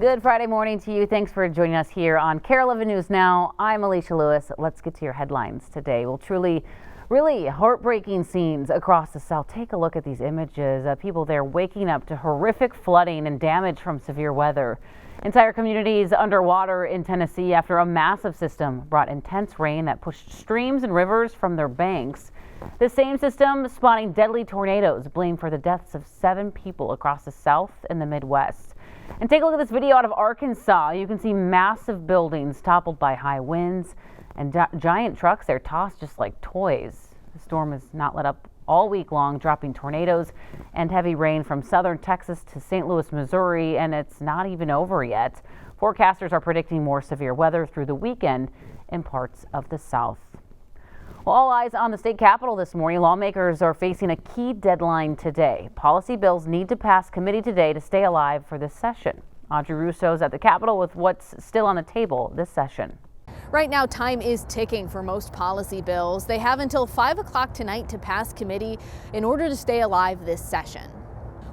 Good Friday morning to you. Thanks for joining us here on KARE 11 News Now. I'm Alicia Lewis. Let's get to your headlines today. Well, really heartbreaking scenes across the South. Take a look at these images. People there waking up to horrific flooding and damage from severe weather. Entire communities underwater in Tennessee after a massive system brought intense rain that pushed streams and rivers from their banks. The same system spawning deadly tornadoes, blamed for the deaths of 7 people across the South and the Midwest. And take a look at this video out of Arkansas. You can see massive buildings toppled by high winds and giant trucks. They're tossed just like toys. The storm has not let up all week long, dropping tornadoes and heavy rain from southern Texas to St. Louis, Missouri, and it's not even over yet. Forecasters are predicting more severe weather through the weekend in parts of the South. Well, all eyes on the state capitol this morning. Lawmakers are facing a key deadline today. Policy bills need to pass committee today to stay alive for this session. Audrey Russo's at the Capitol with what's still on the table this session. Right now, time is ticking for most policy bills. They have until 5 o'clock tonight to pass committee in order to stay alive this session.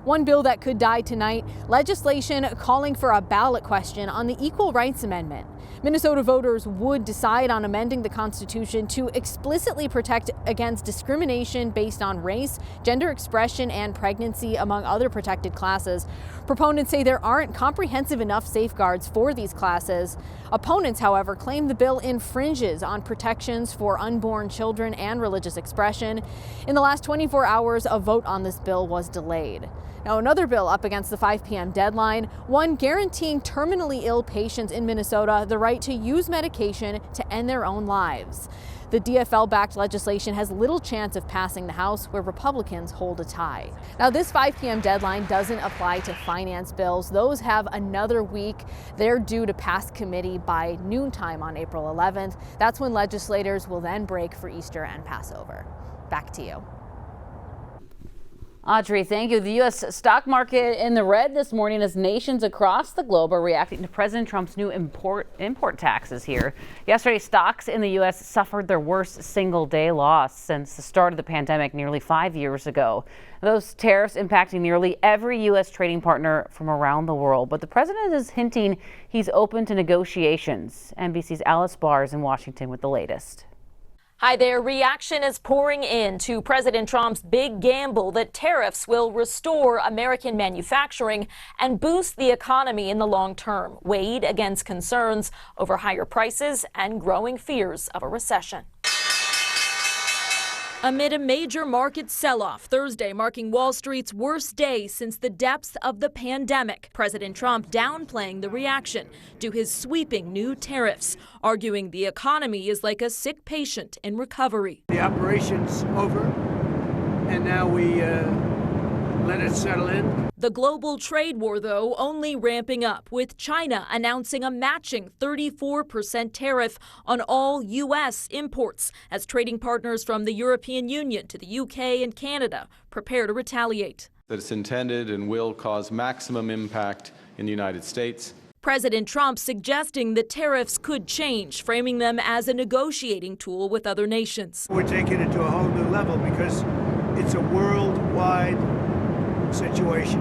One bill that could die tonight, legislation calling for a ballot question on the Equal Rights Amendment. Minnesota voters would decide on amending the Constitution to explicitly protect against discrimination based on race, gender expression, and pregnancy, among other protected classes. Proponents say there aren't comprehensive enough safeguards for these classes. Opponents, however, claim the bill infringes on protections for unborn children and religious expression. In the last 24 hours, a vote on this bill was delayed. Now, another bill up against the 5 p.m. deadline, one guaranteeing terminally ill patients in Minnesota the right to use medication to end their own lives. The DFL-backed legislation has little chance of passing the House, where Republicans hold a tie. Now, this 5 p.m. deadline doesn't apply to finance bills. Those have another week. They're due to pass committee by noontime on April 11th. That's when legislators will then break for Easter and Passover. Back to you. Audrey, thank you. The U.S. stock market in the red this morning as nations across the globe are reacting to President Trump's new import taxes here. Yesterday, stocks in the U.S. suffered their worst single-day loss since the start of the pandemic nearly 5 years ago. Those tariffs impacting nearly every U.S. trading partner from around the world. But the president is hinting he's open to negotiations. NBC's Alice Barr is in Washington with the latest. Hi there. Reaction is pouring in to President Trump's big gamble that tariffs will restore American manufacturing and boost the economy in the long term, weighed against concerns over higher prices and growing fears of a recession. Amid a major market sell-off Thursday, marking Wall Street's worst day since the depths of the pandemic, President Trump downplaying the reaction to his sweeping new tariffs, arguing the economy is like a sick patient in recovery. The operation's over, and now we let it settle in. The global trade war, though, only ramping up, with China announcing a matching 34% tariff on all U.S. imports as trading partners from the European Union to the U.K. and Canada prepare to retaliate. That it's intended and will cause maximum impact in the United States. President Trump suggesting the tariffs could change, framing them as a negotiating tool with other nations. We're taking it to a whole new level because it's a worldwide situation.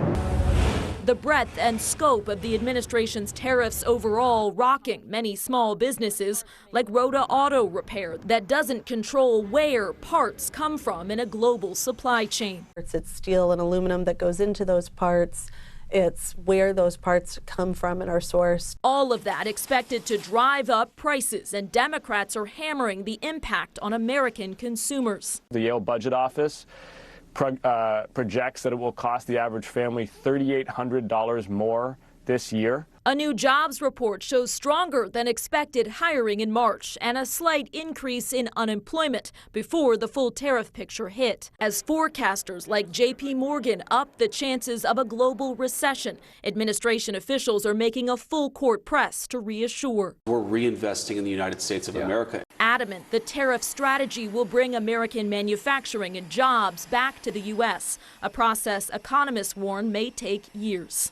The breadth and scope of the administration's tariffs overall rocking many small businesses like Rhoda Auto Repair that doesn't control where parts come from in a global supply chain. It's steel and aluminum that goes into those parts. It's where those parts come from and are sourced. All of that expected to drive up prices, and Democrats are hammering the impact on American consumers. The Yale Budget Office projects that it will cost the average family $3,800 more this year. A new jobs report shows stronger than expected hiring in March and a slight increase in unemployment before the full tariff picture hit. As forecasters like J.P. Morgan up the chances of a global recession, administration officials are making a full court press to reassure. We're reinvesting in the United States of America. Adamant the tariff strategy will bring American manufacturing and jobs back to the U.S., a process economists warn may take years.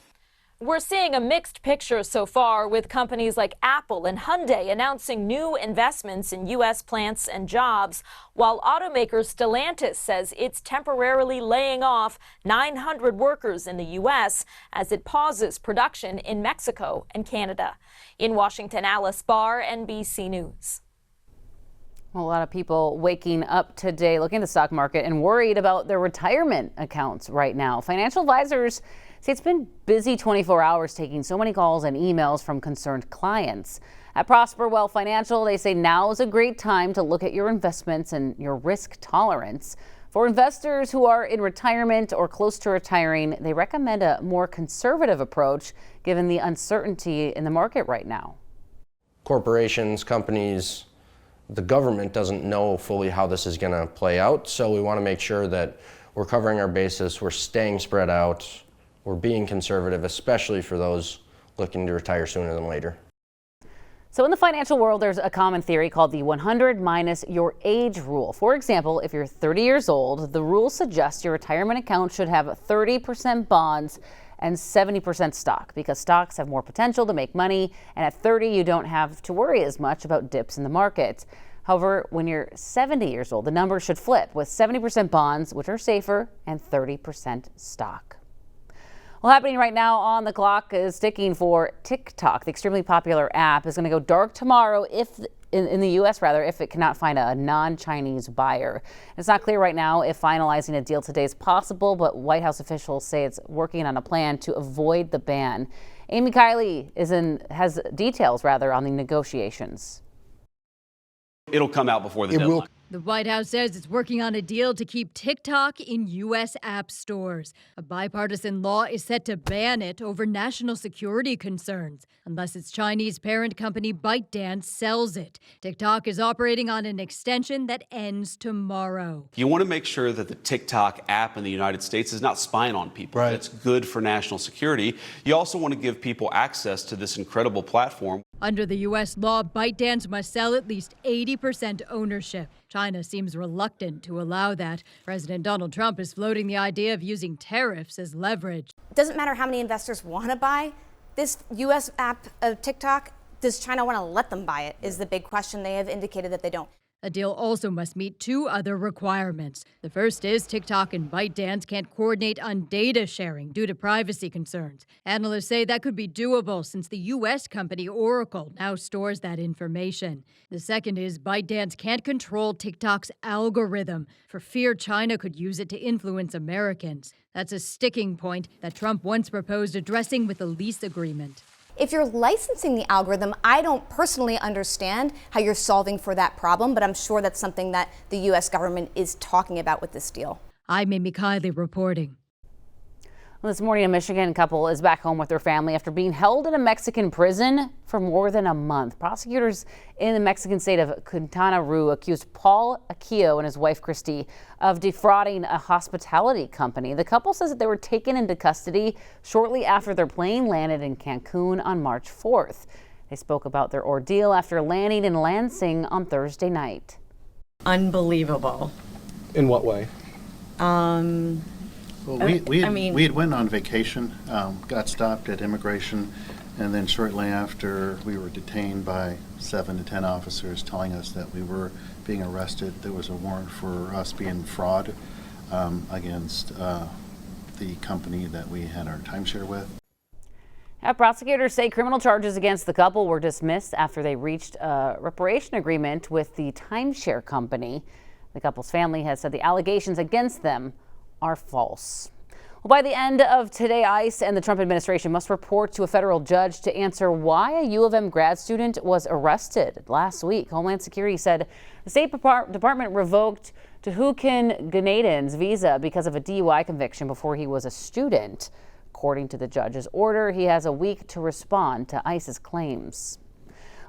We're seeing a mixed picture so far, with companies like Apple and Hyundai announcing new investments in U.S. plants and jobs, while automaker Stellantis says it's temporarily laying off 900 workers in the U.S. as it pauses production in Mexico and Canada. In Washington, Alice Barr, NBC News. Well, a lot of people waking up today looking at the stock market and worried about their retirement accounts right now. Financial advisors say it's been busy 24 hours, taking so many calls and emails from concerned clients. At Prosper Wealth Financial, they say now is a great time to look at your investments and your risk tolerance. For investors who are in retirement or close to retiring, they recommend a more conservative approach given the uncertainty in the market right now. Corporations, companies, the government doesn't know fully how this is going to play out, so we want to make sure that we're covering our bases, we're staying spread out, we're being conservative, especially for those looking to retire sooner than later. So in the financial world, there's a common theory called the 100 minus your age rule. For example, if you're 30 years old, the rule suggests your retirement account should have 30% bonds and 70% stock, because stocks have more potential to make money, and at 30 you don't have to worry as much about dips in the market. However, when you're 70 years old, the number should flip, with 70% bonds, which are safer, and 30% stock. Well, happening right now on the clock is ticking for TikTok. The extremely popular app is going to go dark tomorrow in the U.S. if it cannot find a non-Chinese buyer. It's not clear right now if finalizing a deal today is possible, but White House officials say it's working on a plan to avoid the ban. Amy Kiley has details on the negotiations. It'll come out before the deadline. The White House says it's working on a deal to keep TikTok in U.S. app stores. A bipartisan law is set to ban it over national security concerns, unless its Chinese parent company ByteDance sells it. TikTok is operating on an extension that ends tomorrow. You want to make sure that the TikTok app in the United States is not spying on people. Right. That's good for national security. You also want to give people access to this incredible platform. Under the U.S. law, ByteDance must sell at least 80% ownership. China seems reluctant to allow that. President Donald Trump is floating the idea of using tariffs as leverage. It doesn't matter how many investors want to buy this U.S. app of TikTok. Does China want to let them buy it is the big question. They have indicated that they don't. A deal also must meet two other requirements. The first is TikTok and ByteDance can't coordinate on data sharing due to privacy concerns. Analysts say that could be doable since the U.S. company Oracle now stores that information. The second is ByteDance can't control TikTok's algorithm for fear China could use it to influence Americans. That's a sticking point that Trump once proposed addressing with a lease agreement. If you're licensing the algorithm, I don't personally understand how you're solving for that problem, but I'm sure that's something that the U.S. government is talking about with this deal. I'm Amy Kiley reporting. Well, this morning, a Michigan couple is back home with their family after being held in a Mexican prison for more than a month. Prosecutors in the Mexican state of Quintana Roo accused Paul Aquillo and his wife, Christy, of defrauding a hospitality company. The couple says that they were taken into custody shortly after their plane landed in Cancun on March 4th. They spoke about their ordeal after landing in Lansing on Thursday night. Unbelievable. In what way? Well, we had went on vacation, got stopped at immigration, and then shortly after we were detained by 7 to 10 officers telling us that we were being arrested. There was a warrant for us being fraud against the company that we had our timeshare with. Prosecutors say criminal charges against the couple were dismissed after they reached a reparation agreement with the timeshare company. The couple's family has said the allegations against them are false. Well, by the end of today, ICE and the Trump administration must report to a federal judge to answer why a U of M grad student was arrested last week. Homeland Security said the State Department revoked Tuhukin Ganaden's visa because of a DUI conviction before he was a student. According to the judge's order, he has a week to respond to ICE's claims.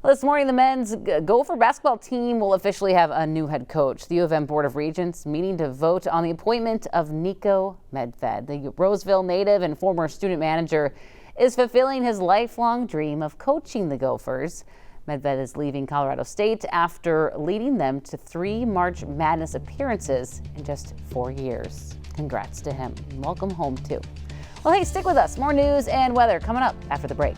Well, this morning, the men's Gopher basketball team will officially have a new head coach. The U of M Board of Regents meeting to vote on the appointment of Nico Medved. The Roseville native and former student manager is fulfilling his lifelong dream of coaching the Gophers. Medved is leaving Colorado State after leading them to 3 March Madness appearances in just 4 years. Congrats to him. Welcome home, too. Well, hey, stick with us. More news and weather coming up after the break.